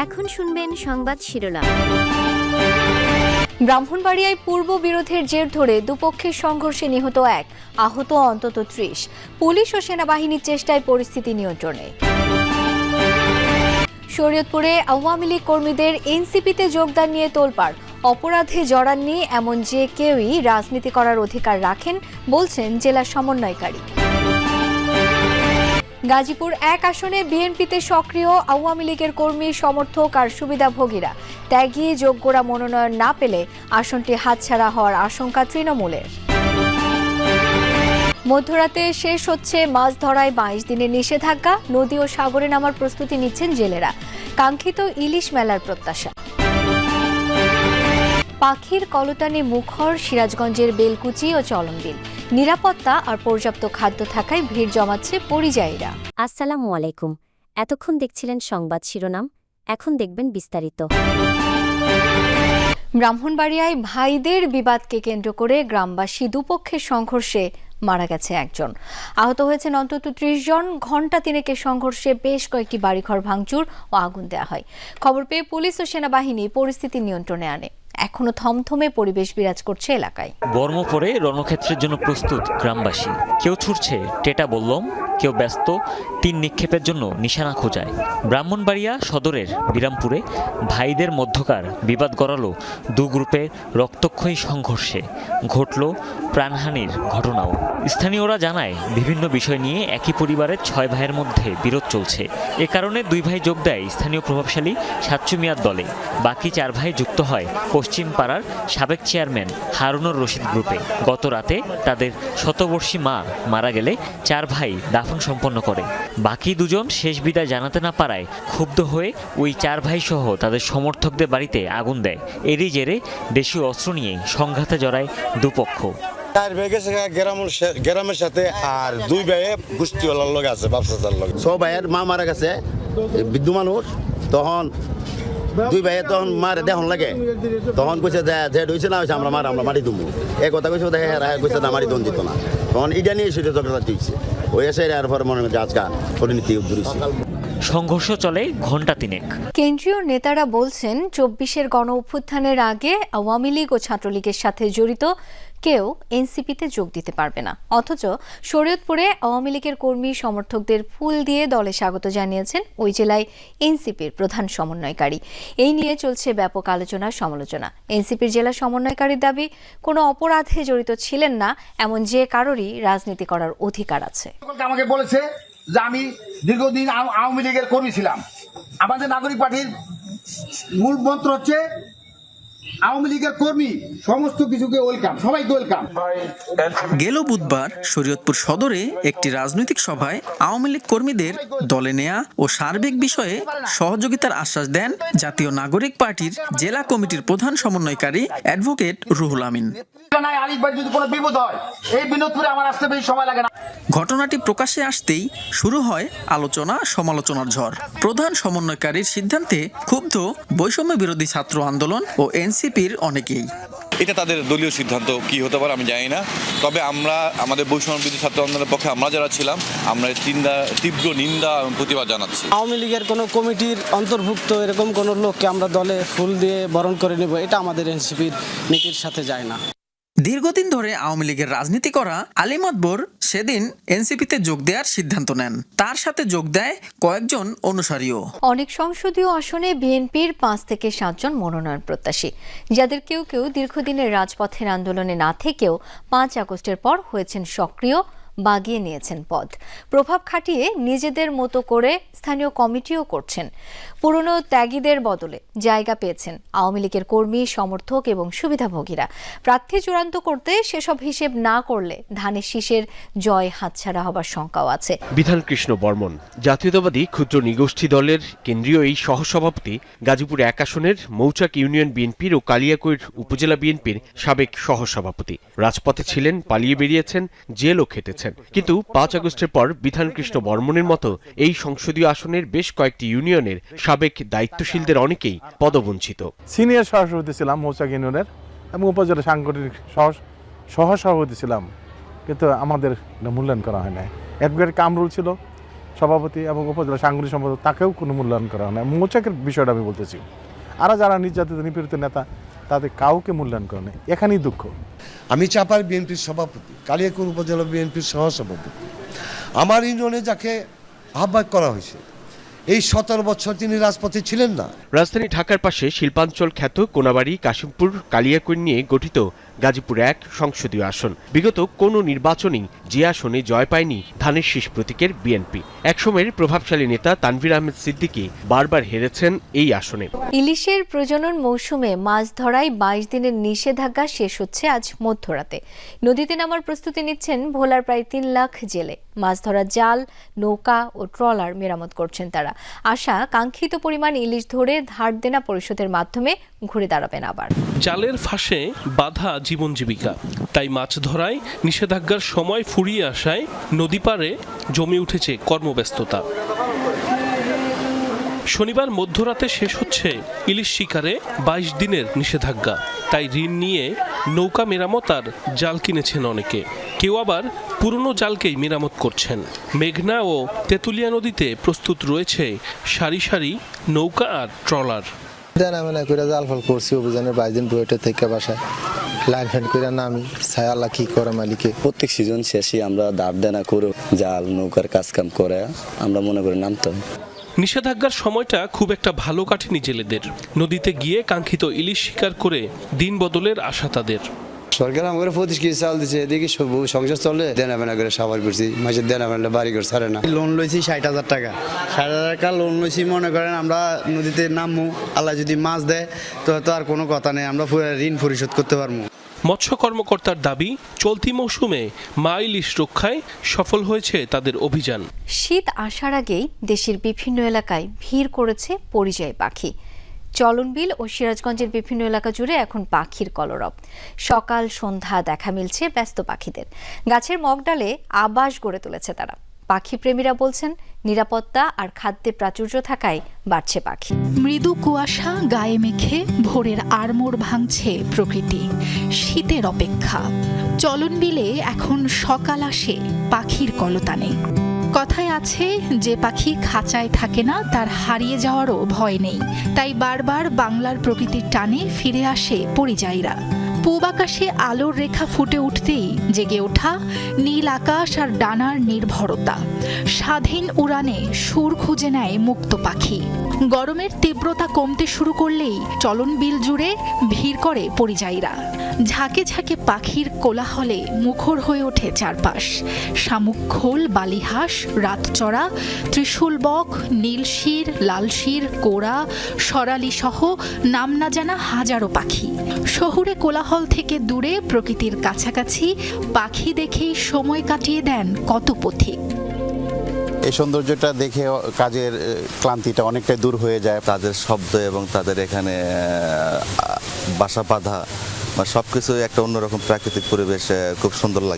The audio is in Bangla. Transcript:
এখন শুনবেন সংবাদ শিরোনাম। ব্রাহ্মণবাড়িয়ায় পূর্ব বিরোধের জের ধরে দুপক্ষের সংঘর্ষে নিহত এক, আহত অন্তত ৩০। পুলিশ ও সেনাবাহিনীর চেষ্টায় পরিস্থিতি নিয়ন্ত্রণে। শরীয়তপুরে আওয়ামী লীগ কর্মীদের এনসিপিতে যোগদান নিয়ে তোলপাড়। অপরাধে জড়াননি এমন যে কেউই রাজনীতি করার অধিকার রাখেন বলছেন জেলা সমন্বয়কারী। গাজীপুর ১ আসনে বিএনপিতে সক্রিয় আওয়ামী লীগের কর্মী সমর্থক আর সুবিধাভোগীরা। ত্যাগী যোগ্যরা মনোনয়ন না পেলে আসনটি হাতছাড়া হওয়ার আশঙ্কা তৃণমূলের। মধ্যরাতে শেষ হচ্ছে মাছ ধরায় ২২ দিনের নিষেধাজ্ঞা। নদী ও সাগরে নামার প্রস্তুতি নিচ্ছেন জেলেরা। কাঙ্ক্ষিত ইলিশ মেলার প্রত্যাশা। পাখির কলতানে মুখর সিরাজগঞ্জের বেলকুচি ও চলনবিল। নিরাপত্তা আর পর্যাপ্ত খাদ্য থাকায় ভিড় জমাচ্ছে পরিযায়ীরা। আসসালামু আলাইকুম। এতক্ষণ দেখছিলেন সংবাদ শিরোনাম, এখন দেখবেন বিস্তারিত। ব্রাহ্মণবাড়িয়ায় ভাইদের বিবাদকে কেন্দ্র করে গ্রামবাসী দুপক্ষের সংঘর্ষে মারা গেছে একজন, আহত হয়েছেন অন্তত ৩০ জন। ঘণ্টা তিনেকের সংঘর্ষে বেশ কয়েকটি বাড়িঘর ভাঙচুর ও আগুন দেওয়া হয়। খবর পেয়ে পুলিশ ও সেনাবাহিনী পরিস্থিতি নিয়ন্ত্রণে আনে। এখনো থমথমে পরিবেশ বিরাজ করছে এলাকায়। বর্ম পরে রণক্ষেত্রের জন্য প্রস্তুত গ্রামবাসী। কেউ ছুটছে টেটা বল্লম, কেউ ব্যস্ত তীর নিক্ষেপের জন্য নিশানা খোঁজায়। ব্রাহ্মণবাড়িয়া সদরের বিরামপুরে ভাইদের মধ্যকার বিবাদ গড়ালো দু গ্রুপের রক্তক্ষয়ী সংঘর্ষে। ঘটল প্রাণহানির ঘটনাও। স্থানীয়রা জানায় বিভিন্ন বিষয় নিয়ে একই পরিবারের ৬ ভাইয়ের মধ্যে বিরোধ চলছে। এ কারণে ২ ভাই যোগ দেয় স্থানীয় প্রভাবশালী সাচ্চু মিয়ার দলে। বাকি ৪ ভাই যুক্ত হয় পশ্চিম পাড়ার সাবেক চেয়ারম্যান হারুনুর রশিদ গ্রুপে। গত রাতে তাদের শতবর্ষী মা মারা গেলে ৪ ভাই দাফন সম্পন্ন করে। বাকি দুজন শেষ বিদায় জানাতে না পারায় ক্ষুব্ধ হয়ে ওই ৪ ভাই সহ তাদের সমর্থকদের বাড়িতে আগুন দেয়। এরই জেরে দেশীয় অস্ত্র নিয়ে সংঘাতে জড়ায় দুপক্ষ। ৪ ভাই গেছে গ্রামের সাথে, আর ২ ভাই গোষ্ঠীওয়ালার লগে আছে, ব্যবসাদার লগে। সব ভাইয়ের মা মারা গেছে, বৃদ্ধ মানুষ। তখন ২ ভাইয়ে তখন মারে দেখন লাগে, তখন কইছে যে হয়েছে না হয়েছে আমরা মারি দুমু। এই কথা কইছে, দেখে কইছে না মারি দন দিত না। তখন এটা নিয়ে সেটা ঝগড়া দিচ্ছে। ওই এসে আর পরে মনে হচ্ছে আজকাল পরিণতি উদ্দুরেছে। সংঘর্ষ চলে ঘণ্টা তিনেক। কেন্দ্রীয় নেতারা বলছেন ২৪-এর গণ অভ্যুত্থানের আগে আওয়ামী লীগ ও ছাত্রলীগের সাথে জড়িত কেউ এনসিপিতে যোগ দিতে পারবে না। অথচ শরীয়তপুরে আওয়ামী লীগের কর্মী সমর্থকদের ফুল দিয়ে দলে স্বাগত জানিয়েছেন ওই জেলায় এনসিপির প্রধান সমন্বয়কারী। এই নিয়ে চলছে ব্যাপক আলোচনা সমালোচনা। এনসিপির জেলা সমন্বয়কারীর দাবি, কোনো অপরাধে জড়িত ছিলেন না এমন যে কারোরই রাজনীতি করার অধিকার আছে। আমাকে বলেছে যে আমি দীর্ঘদিন আওয়ামী লীগের কর্মী ছিলাম। আমাদের নাগরিক পার্টির মূল মন্ত্র হচ্ছে আওয়ামী লীগের কর্মী সমস্ত কিছুকে ওয়েলকাম, সবাইকে ওয়েলকাম। গেল বুধবার শরীয়তপুর সদরে একটি রাজনৈতিক সভায় আওয়ামী লীগ কর্মীদের দলে নেয়া ও সার্বিক বিষয়ে সহযোগিতার আশ্বাস দেন জাতীয় নাগরিক পার্টির জেলা কমিটির প্রধান সমন্বয়কারী অ্যাডভোকেট রুহুল আমিন। ঘটনাটি প্রকাশ্যে আসতেই শুরু হয় আলোচনা সমালোচনার ঝড়। প্রধান সমন্বয়কারীর সিদ্ধান্তে ক্ষুব্ধ বৈষম্য বিরোধী ছাত্র আন্দোলন ও এনসিপির অনেকেই। এটা তাদের দলীয় সিদ্ধান্ত, কি হতে পারে আমি জানি না। তবে আমরা আমাদের বৈষম্য বিরোধী ছাত্র আন্দোলনের পক্ষে আমরা যারা ছিলাম, আমরা তীব্র নিন্দা এবং প্রতিবাদ জানাচ্ছি। আওয়ামী লীগের কোনো কমিটির অন্তর্ভুক্ত এরকম কোনো লোককে আমরা দলে ফুল দিয়ে বরণ করে নেব, এটা আমাদের এনসিপির নীতির সাথে যায় না। দীর্ঘদিন ধরে আওয়ামী লীগের রাজনীতি করা আলী মাতবর সেদিন এনসিপিতে যোগ দেওয়ার সিদ্ধান্ত নেন। তার সাথে যোগ দেয় কয়েকজন অনুসারীও। অনেক সংসদীয় আসনে বিএনপির ৫ থেকে ৭ জন মনোনয়ন প্রত্যাশী, যাদের কেউ কেউ দীর্ঘদিনের রাজপথের আন্দোলনে না থেকেও ৫ আগস্টের পর হয়েছেন সক্রিয়, বাগিয়ে নিয়েছেন পদ। প্রভাব খাটিয়ে নিজেদের মতো করে স্থানীয় কমিটিও করছেন। পুরনো ত্যাগীদের বদলে জায়গা পেয়েছেন আওয়ামী লীগের কর্মী সমর্থক এবং সুবিধাভোগীরা। প্রার্থী চূড়ান্ত করতে সেসব হিসেব না করলে ধানের শীষের জয় হাতছাড়া হবার শঙ্কাও আছে। বিধান কৃষ্ণ বর্মন জাতীয়তাবাদী ক্ষুদ্র নিগোষ্ঠী দলের কেন্দ্রীয় এই সহসভাপতি, গাজীপুর ১ আসনের মৌচাক ইউনিয়ন বিএনপির ও কালিয়াকৈর উপজেলা বিএনপির সাবেক সহসভাপতি। রাজপথে ছিলেন, পালিয়ে বেরিয়েছেন, জেলও খেটেছেন। কিন্তু ৫ আগস্টের পর বিধান কৃষ্ণ বর্মনের মতো এই সংসদীয় আসনের বেশ কয়েকটি ইউনিয়নের সাবেক দায়িত্বশীলদের অনেকেই পদবঞ্চিত। সিনিয়র সহসভাপতি ছিলাম মৌচাক ইউনিয়নের এবং উপজেলা সাংগঠনিক সহসভাপতি ছিলাম, কিন্তু আমাদের মূল্যায়ন করা হয় না। অ্যাডভোকেট কামরুল ছিল, সভাপতি এবং উপজেলা সাংগঠনিক সম্পাদক তাকেও কোনো মূল্যায়ন করা হয় না। মৌচাকের বিষয়টা আমি বলতেছি, আর যারা নির্যাতিত নিপীড়িত নেতা তাদের কাউকে মূল্যায়ন করে না, এখানেই দুঃখ। আমি চাপাই বিএনপির সভাপতি, কালিয়াকৈর উপজেলা বিএনপির সহসভাপতি। আমার ইউনিয়নে যাকে আহ্বায়ক করা হয়েছে, এই 17 বছর তিনি রাজপথে ছিলেন না। রাজধানী ঢাকার পাশে শিল্পাঞ্চল খ্যাত কোনাবাড়ি, কাশিমপুর, কালিয়াকৈর নিয়ে গঠিত গাজীপুর 1 সংসদীয় আসন। বিগত কোনো নির্বাচনেই যে আসনে জয় পায়নি ধানের শীষ প্রতীকের বিএনপি। একসময়ের প্রভাবশালী নেতা তানভীর আহমেদ সিদ্দিকী বারবার হেরেছেন এই আসনে। ইলিশের প্রজনন মৌসুমে মাছ ধরায় 22 দিনের নিষেধাজ্ঞা শেষ হচ্ছে আজ মধ্যরাতে। নদীতে নামার প্রস্তুতি নিচ্ছেন ভোলার প্রায় 3 লাখ জেলে। মাছ ধরার জাল, নৌকা ও ট্রলার মেরামত করছেন তারা। আশা কাঙ্ক্ষিত পরিমাণ ইলিশ ধরে ধার দেনা পরিশোধের মাধ্যমে ঘুরে দাঁড়াবেন আবার। জালের ফাঁসে বাধা জীবন জীবিকা, তাই মাছ ধরায় নিষেধাজ্ঞার সময় ফুরিয়ে আসায় নদী পাড়ে জমে উঠেছে কর্মব্যস্ততা। শনিবার মধ্যরাতে শেষ হচ্ছে ইলিশ শিকারে 22 দিনের নিষেধাজ্ঞা, তাই ঋণ নিয়ে নৌকা মেরামত আর জাল কিনেছেন অনেকে। কেউ আবার পুরনো জালকেই মেরামত করছেন। মেঘনা ও তেঁতুলিয়া নদীতে প্রস্তুত রয়েছে সারি সারি নৌকা আর ট্রলার। জাল ফল করছি অভিযানের 22 দিন বইটা থেকে বাসায় লাইন ফ্যান করে নামি ছায়াল্লা কি করে মালিকে। প্রত্যেক সিজন শেষে আমরা দাঁড় দেনা করে জাল নৌকার কাজকাম করে আমরা মনে করি নামতাম। নিষেধাজ্ঞার সময়টা খুব একটা ভালো কাটেনি জেলেদের। নদীতে গিয়ে কাঙ্ক্ষিত ইলিশ শিকার করে দিন বদলের আশা তাদের। সরকার আমাকে 25 কেজি চাল দিচ্ছে, এদিকে সংসার চলে দেনা বেনা করে সাবার করছি, মাসের দেনা বেনা বাড়ি করে ছাড়ে না। লোন লইছি 60,000 টাকা, 60,000 টাকা লোন লইছি। মনে করেন আমরা নদীতে নামবো, আল্লাহ যদি মাছ দেয় তো আর কোনো কথা নেই, আমরা ঋণ পরিশোধ করতে পারবো। মৎস্য কর্মকর্তার দাবি, চলতি মৌসুমে মা ইলিশ রক্ষায় সফল হয়েছে তাদের অভিযান। শীত আসার আগেই দেশের বিভিন্ন এলাকায় ভিড় করেছে পরিযায়ী পাখি। চলনবিল ও সিরাজগঞ্জের বিভিন্ন এলাকা জুড়ে এখন পাখির কলরব। সকাল সন্ধ্যা দেখা মিলছে ব্যস্ত পাখিদের। গাছের মগডালে আবাস গড়ে তুলেছে তারা। পাখি প্রেমীরা বলছেন, নিরাপত্তা আর খাদ্যের প্রাচুর্য থাকায় বাড়ছে পাখি। মৃদু কুয়াশা গায়ে মেখে ভোরের আড়মোড় ভাঙছে প্রকৃতি। শীতের অপেক্ষা। চলনবিলে এখন সকাল আসে পাখির কলতানে। কথায় আছে, যে পাখি খাঁচায় থাকে না তার হারিয়ে যাওয়ারও ভয় নেই। তাই বারবার বাংলার প্রকৃতির টানে ফিরে আসে পরিযায়ীরা। পূব আকাশে আলোর রেখা ফুটে উঠতেই জেগে ওঠা নীল আকাশ আর ডানার নির্ভরতা। স্বাধীন উড়ানে সুর খুঁজে নেয় মুক্ত পাখি। গরমের তীব্রতা কমতে শুরু করলেই চলনবিল জুড়ে ভিড় করে পরিযায়ীরা। ঝাঁকে ঝাঁকে পাখির কোলাহলে মুখর হয়ে ওঠে চারপাশ। শামুক খোল, বালিহাঁস, রাতচড়া, ত্রিশূল বক, নীলশির, লালশির, কোড়া, সরালি সহ নাম না জানা হাজারো পাখি। শহুরে কোলাহল থেকে দূরে প্রকৃতির কাছাকাছি পাখি দেখেই সময় কাটিয়ে দেন কত পথিক। এই সৌন্দর্যটা দেখে কাজের ক্লান্তিটা অনেকটাই দূর হয়ে যায়। তাদের শব্দ এবং তাদের এখানে বাসা বাঁধা বা সবকিছু একটা অন্যরকম প্রাকৃতিক পরিবেশ খুব সুন্দর লাগে।